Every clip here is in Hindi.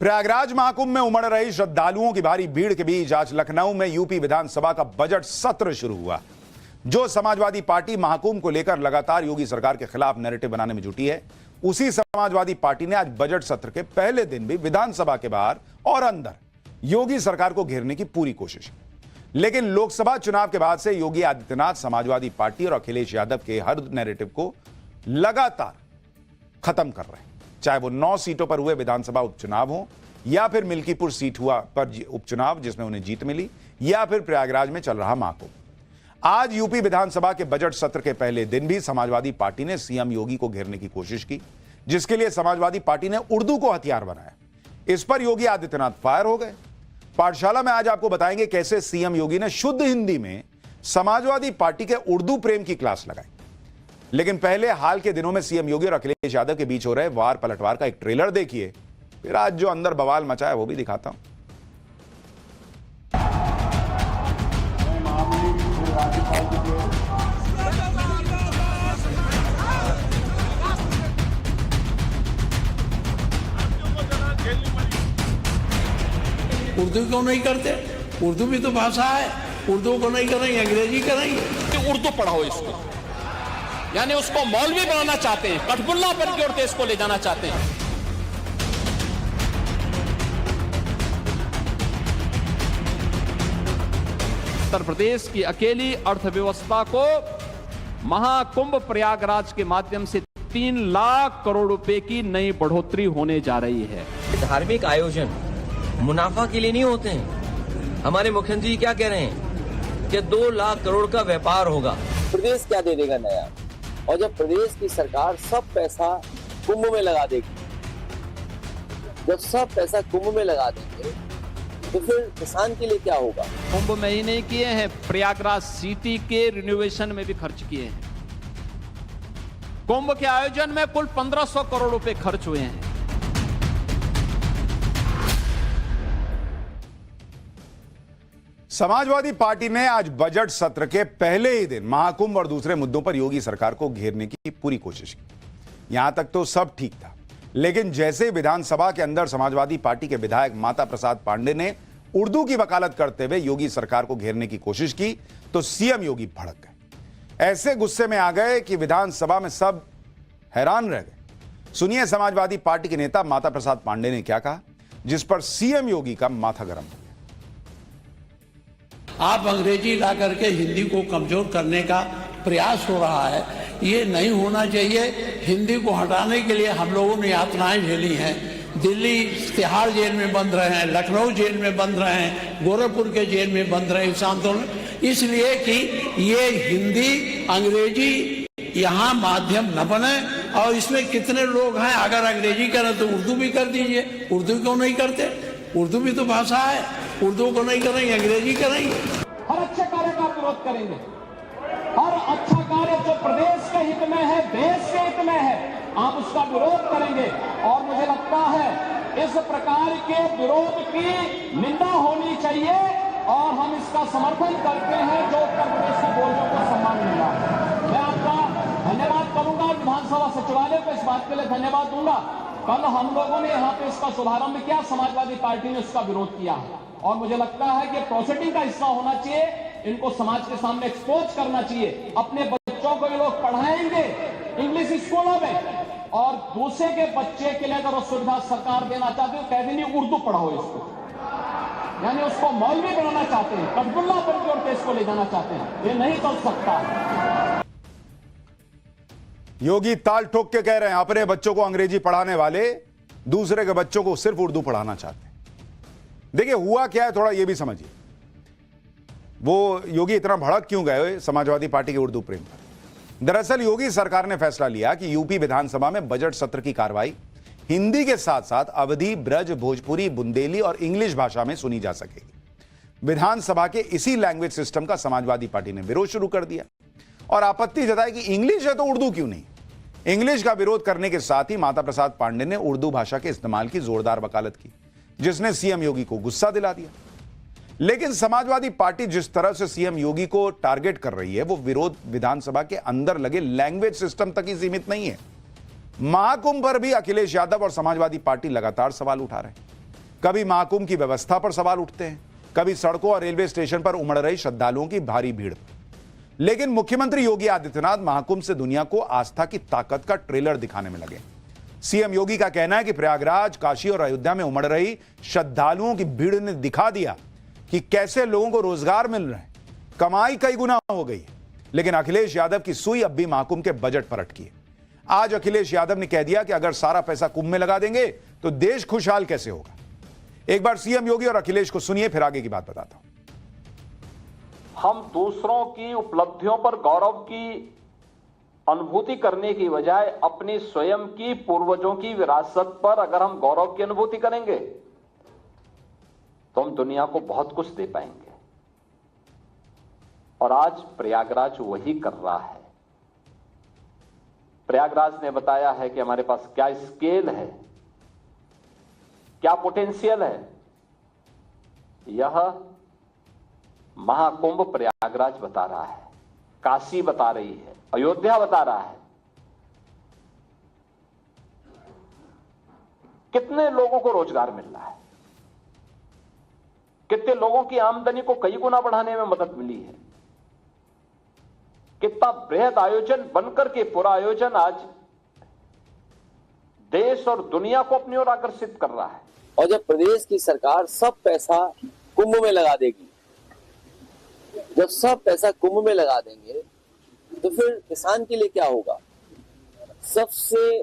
प्रयागराज महाकुंभ में उमड़ रही श्रद्धालुओं की भारी भीड़ के बीच आज लखनऊ में यूपी विधानसभा का बजट सत्र शुरू हुआ। जो समाजवादी पार्टी महाकुंभ को लेकर लगातार योगी सरकार के खिलाफ नैरेटिव बनाने में जुटी है, उसी समाजवादी पार्टी ने आज बजट सत्र के पहले दिन भी विधानसभा के बाहर और अंदर योगी सरकार को घेरने की पूरी कोशिश की। लेकिन लोकसभा चुनाव के बाद से योगी आदित्यनाथ समाजवादी पार्टी और अखिलेश यादव के हर नैरेटिव को लगातार खत्म कर रहे हैं। चाहे वो 9 सीटों पर हुए विधानसभा उपचुनाव हो, या फिर मिल्कीपुर सीट हुआ पर उपचुनाव जिसमें उन्हें जीत मिली, या फिर प्रयागराज में चल रहा महाकुंभ। आज यूपी विधानसभा के बजट सत्र के पहले दिन भी समाजवादी पार्टी ने सीएम योगी को घेरने की कोशिश की, जिसके लिए समाजवादी पार्टी ने उर्दू को हथियार बनाया। इस पर योगी आदित्यनाथ फायर हो गए। पाठशाला में आज आपको बताएंगे कैसे सीएम योगी ने शुद्ध हिंदी में समाजवादी पार्टी के उर्दू प्रेम की क्लास लगाई। लेकिन पहले हाल के दिनों में सीएम योगी और अखिलेश यादव के बीच हो रहे वार पलटवार का एक ट्रेलर देखिए, फिर आज जो अंदर बवाल मचा है वो भी दिखाता हूं। उर्दू क्यों नहीं करते? उर्दू भी तो भाषा है। उर्दू को नहीं करेंगे, अंग्रेजी करेंगे। उर्दू पढ़ाओ इसको, यानी उसको मौलवी बनाना चाहते हैं, कठपुल्ला पर की ओर देश को ले जाना चाहते हैं। उत्तर प्रदेश की अकेली अर्थव्यवस्था को महाकुंभ प्रयागराज के माध्यम से 3 लाख करोड़ रुपए की नई बढ़ोतरी होने जा रही है। धार्मिक आयोजन मुनाफा के लिए नहीं होते हैं। हमारे मुख्यमंत्री क्या कह रहे हैं कि 2 लाख करोड़ का व्यापार होगा। प्रदेश क्या दे देगा नया? और जब प्रदेश की सरकार सब पैसा कुंभ में लगा देगी, जब सब पैसा कुंभ में लगा देंगे तो फिर किसान के लिए क्या होगा? कुंभ में ही नहीं किए हैं, प्रयागराज सिटी के रिनोवेशन में भी खर्च किए हैं। कुंभ के आयोजन में कुल 1500 करोड़ रुपए खर्च हुए हैं। समाजवादी पार्टी ने आज बजट सत्र के पहले ही दिन महाकुंभ और दूसरे मुद्दों पर योगी सरकार को घेरने की पूरी कोशिश की। यहां तक तो सब ठीक था, लेकिन जैसे विधानसभा के अंदर समाजवादी पार्टी के विधायक माता प्रसाद पांडे ने उर्दू की वकालत करते हुए योगी सरकार को घेरने की कोशिश की, तो सीएम योगी भड़क गए। ऐसे गुस्से में आ गए कि विधानसभा में सब हैरान रह गए। सुनिए समाजवादी पार्टी के नेता माता प्रसाद पांडे ने क्या कहा, जिस पर सीएम योगी का माथा गर्म हो गया। आप अंग्रेजी ला करके हिंदी को कमजोर करने का प्रयास हो रहा है, ये नहीं होना चाहिए। हिंदी को हटाने के लिए हम लोगों ने यातनाएं झेली हैं। दिल्ली तिहाड़ जेल में बंद रहे हैं, लखनऊ जेल में बंद रहे हैं, गोरखपुर के जेल में बंद रहे इस आंदोलन, इसलिए कि ये हिंदी अंग्रेजी यहाँ माध्यम न बने। और इसमें कितने लोग हैं, अगर अंग्रेजी करें तो उर्दू भी कर दीजिए। उर्दू क्यों नहीं करते? उर्दू भी तो भाषा है। उर्दू को नहीं करेंगे, अंग्रेजी करेंगे। हर अच्छे कार्य का विरोध करेंगे। हर अच्छा कार्य जो प्रदेश के हित में है, देश के हित में है, आप उसका विरोध करेंगे। और मुझे लगता है इस प्रकार के विरोध की निंदा होनी चाहिए और हम इसका समर्थन करते हैं जो उत्तर प्रदेश के बोलियों को सम्मान मिल रहा है। मैं आपका धन्यवाद करूंगा, विधानसभा सचिवालय को इस बात के लिए धन्यवाद दूंगा। कल हम लोगों ने यहाँ पे इसका शुभारंभ किया, समाजवादी पार्टी ने उसका विरोध किया और मुझे लगता है कि प्रोसीडिंग का हिस्सा होना चाहिए। इनको समाज के सामने एक्सपोज करना चाहिए। अपने बच्चों को ये लोग पढ़ाएंगे इंग्लिश स्कूलों में, और दूसरे के बच्चे के लिए अगर वो सुविधा सरकार देना चाहती है तो कह देंगे उर्दू पढ़ाओ इसको, यानी उसको मौलवी बनाना चाहते हैं, कठपुल्ला पर की ओर देश को ले जाना चाहते हैं। ये नहीं चल सकता। योगी ताल ठोक के कह रहे हैं अपने बच्चों को अंग्रेजी पढ़ाने वाले दूसरे के बच्चों को सिर्फ उर्दू पढ़ाना चाहते हैं। देखिए हुआ क्या है, थोड़ा ये भी समझिए। वो योगी इतना भड़क क्यों गए समाजवादी पार्टी के उर्दू प्रेम पर? दरअसल योगी सरकार ने फैसला लिया कि यूपी विधानसभा में बजट सत्र की कार्रवाई हिंदी के साथ साथ अवधी, ब्रज, भोजपुरी, बुंदेली और इंग्लिश भाषा में सुनी जा सकेगी। विधानसभा के इसी लैंग्वेज सिस्टम का समाजवादी पार्टी ने विरोध शुरू कर दिया और आपत्ति जताई कि इंग्लिश है तो उर्दू क्यों नहीं। इंग्लिश का विरोध करने के साथ ही माता प्रसाद पांडे ने उर्दू भाषा के इस्तेमाल की जोरदार वकालत की, जिसने सीएम योगी को गुस्सा दिला दिया। लेकिन समाजवादी पार्टी जिस तरह से सीएम योगी को टारगेट कर रही है, वो विरोध विधानसभा के अंदर लगे लैंग्वेज सिस्टम तक ही सीमित नहीं है। महाकुंभ पर भी अखिलेश यादव और समाजवादी पार्टी लगातार सवाल उठा रहे हैं। कभी महाकुंभ की व्यवस्था पर सवाल उठते हैं, कभी सड़कों और रेलवे स्टेशन पर उमड़ रही श्रद्धालुओं की भारी भीड़। लेकिन मुख्यमंत्री योगी आदित्यनाथ महाकुंभ से दुनिया को आस्था की ताकत का ट्रेलर दिखाने में लगे। सीएम योगी का कहना है कि प्रयागराज, काशी और अयोध्या में उमड़ रही श्रद्धालुओं की भीड़ ने दिखा दिया कि कैसे लोगों को रोजगार मिल रहे हैं, कमाई कई गुना हो गई। लेकिन अखिलेश यादव की सुई अब भी महाकुंभ के बजट पर अटकी है। आज अखिलेश यादव ने कह दिया कि अगर सारा पैसा कुंभ में लगा देंगे तो देश खुशहाल कैसे होगा। एक बार सीएम योगी और अखिलेश को सुनिए, फिर आगे की बात बताता हूं। हम दूसरों की उपलब्धियों पर गौरव की अनुभूति करने की बजाय अपनी स्वयं की, पूर्वजों की विरासत पर अगर हम गौरव की अनुभूति करेंगे तो हम दुनिया को बहुत कुछ दे पाएंगे। और आज प्रयागराज वही कर रहा है। प्रयागराज ने बताया है कि हमारे पास क्या स्केल है, क्या पोटेंशियल है। यह महाकुंभ प्रयागराज बता रहा है, काशी बता रही है, अयोध्या बता रहा है। कितने लोगों को रोजगार मिल रहा है, कितने लोगों की आमदनी को कई गुना बढ़ाने में मदद मिली है। कितना बृहद आयोजन बनकर के पूरा आयोजन आज देश और दुनिया को अपनी ओर आकर्षित कर रहा है। और जब प्रदेश की सरकार सब पैसा कुंभ में लगा देगी, जब सब पैसा कुंभ में लगा देंगे तो फिर किसान के लिए क्या होगा। सबसे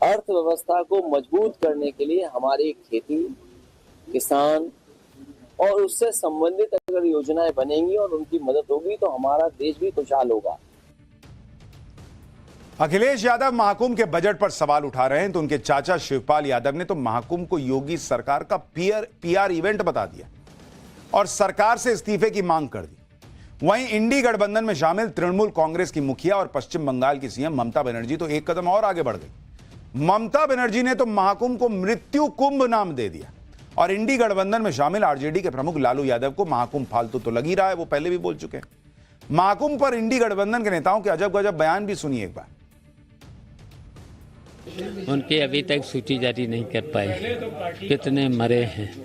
अर्थव्यवस्था को मजबूत करने के लिए हमारी खेती, किसान और उससे संबंधित अगर योजनाएं बनेंगी और उनकी मदद होगी तो हमारा देश भी खुशहाल होगा। अखिलेश यादव महाकुंभ के बजट पर सवाल उठा रहे हैं तो उनके चाचा शिवपाल यादव ने तो महाकुंभ को योगी सरकार का पीआर इवेंट बता दिया और सरकार से इस्तीफे की मांग कर दी। वहीं इंडी गठबंधन में शामिल तृणमूल कांग्रेस की मुखिया और पश्चिम बंगाल की सीएम ममता बनर्जी तो एक कदम और आगे बढ़ गई। ममता बनर्जी ने तो महाकुंभ को मृत्यु कुंभ नाम दे दिया और इंडी गठबंधन में शामिल आरजेडी के प्रमुख लालू यादव को महाकुंभ फालतू तो लग ही रहा है, वो पहले भी बोल चुके हैं। महाकुंभ पर इंडी गठबंधन के नेताओं के अजब गजब बयान भी सुनिए एक बार। उनकी अभी तक सूची जारी नहीं कर पाए कितने मरे हैं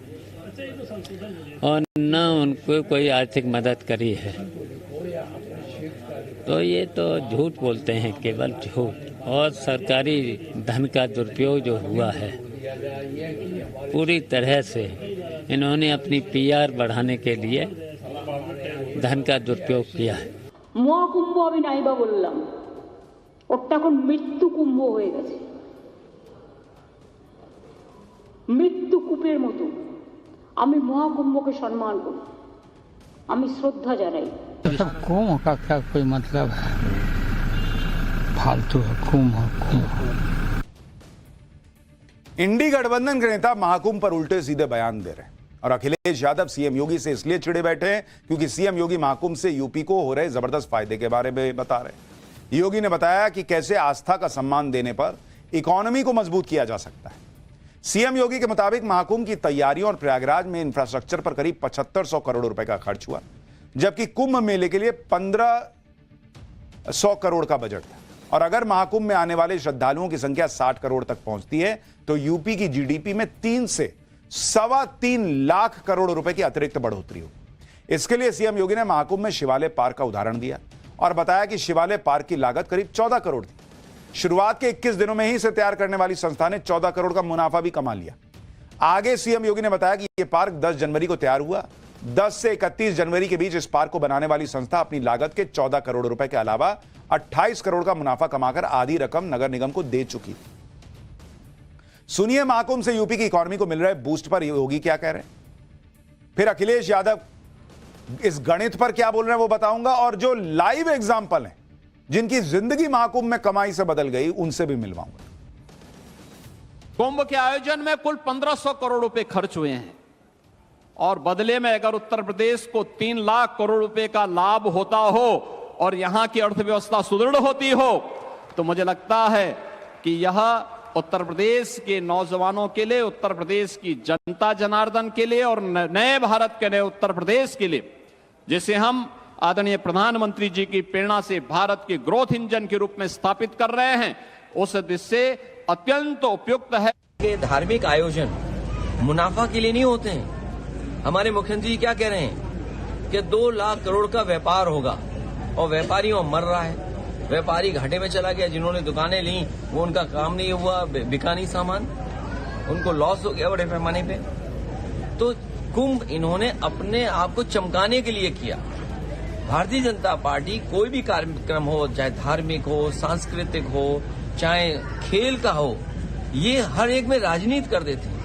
और न उनको कोई आर्थिक मदद करी है। तो ये तो झूठ बोलते हैं, केवल झूठ। और सरकारी धन का दुरुपयोग जो हुआ है पूरी तरह से इन्होंने अपनी पीआर बढ़ाने के लिए धन का दुरुपयोग किया है। মহাকুম্ভ আমি নাইবা বললাম, ওটা এখন মৃত্যু কুম্ভ হয়ে গেছে। মৃত্যু কূপের মতো আমি মহাকুম্ভকে সম্মান করি, আমি শ্রদ্ধা জানাই। सब कुंभ का क्या कोई मतलब है, फालतू है कुंभ। इंडी गठबंधन के नेता महाकुंभ पर उल्टे सीधे बयान दे रहे हैं और अखिलेश यादव सीएम योगी से इसलिए चिढ़े बैठे हैं क्योंकि सीएम योगी महाकुंभ से यूपी को हो रहे जबरदस्त फायदे के बारे में बता रहे हैं। योगी ने बताया कि कैसे आस्था का सम्मान देने पर इकोनॉमी को मजबूत किया जा सकता है। सीएम योगी के मुताबिक महाकुंभ की तैयारियों और प्रयागराज में इंफ्रास्ट्रक्चर पर करीब 7500 करोड़ रुपए का खर्च हुआ, जबकि कुंभ मेले के लिए 1500 करोड़ का बजट था। और अगर महाकुंभ में आने वाले श्रद्धालुओं की संख्या 60 करोड़ तक पहुंचती है तो यूपी की जीडीपी में 3 से 3.25 लाख करोड़ रुपए की अतिरिक्त बढ़ोतरी होगी। इसके लिए सीएम योगी ने महाकुंभ में शिवालय पार्क का उदाहरण दिया और बताया कि शिवालय पार्क की लागत करीब 14 करोड़ थी। शुरुआत के 21 दिनों में ही इसे तैयार करने वाली संस्था ने 14 करोड़ का मुनाफा भी कमा लिया। आगे सीएम योगी ने बताया कि यह पार्क 10 जनवरी को तैयार हुआ। 10 से 31 जनवरी के बीच इस पार्क को बनाने वाली संस्था अपनी लागत के 14 करोड़ रुपए के अलावा 28 करोड़ का मुनाफा कमाकर आधी रकम नगर निगम को दे चुकी। सुनिए महाकुंभ से यूपी की इकोनॉमी को मिल रहे बूस्ट पर योगी क्या कह रहे हैं, फिर अखिलेश यादव इस गणित पर क्या बोल रहे हैं वो बताऊंगा और जो लाइव एग्जाम्पल हैं जिनकी जिंदगी महाकुंभ में कमाई से बदल गई उनसे भी मिलवाऊंगा। कुंभ के आयोजन में कुल 1500 करोड़ रुपए खर्च हुए हैं और बदले में अगर उत्तर प्रदेश को 3 लाख करोड़ रुपए का लाभ होता हो और यहां की अर्थव्यवस्था सुदृढ़ होती हो तो मुझे लगता है कि यह उत्तर प्रदेश के नौजवानों के लिए, उत्तर प्रदेश की जनता जनार्दन के लिए और नए भारत के नए उत्तर प्रदेश के लिए, जिसे हम आदरणीय प्रधानमंत्री जी की प्रेरणा से भारत के ग्रोथ इंजन के रूप में स्थापित कर रहे हैं, उस दृष्टि से अत्यंत उपयुक्त है। धार्मिक आयोजन मुनाफा के लिए नहीं होते हैं। हमारे मुख्यमंत्री क्या कह रहे हैं कि 2 लाख करोड़ का व्यापार होगा और व्यापारी वहां मर रहा है। व्यापारी घाटे में चला गया, जिन्होंने दुकानें ली वो उनका काम नहीं हुआ, बिका नहीं सामान, उनको लॉस हो गया बड़े पैमाने पे। तो कुंभ इन्होंने अपने आप को चमकाने के लिए किया। भारतीय जनता पार्टी कोई भी कार्यक्रम हो, चाहे धार्मिक हो, सांस्कृतिक हो, चाहे खेल का हो, ये हर एक में राजनीति कर देते हैं।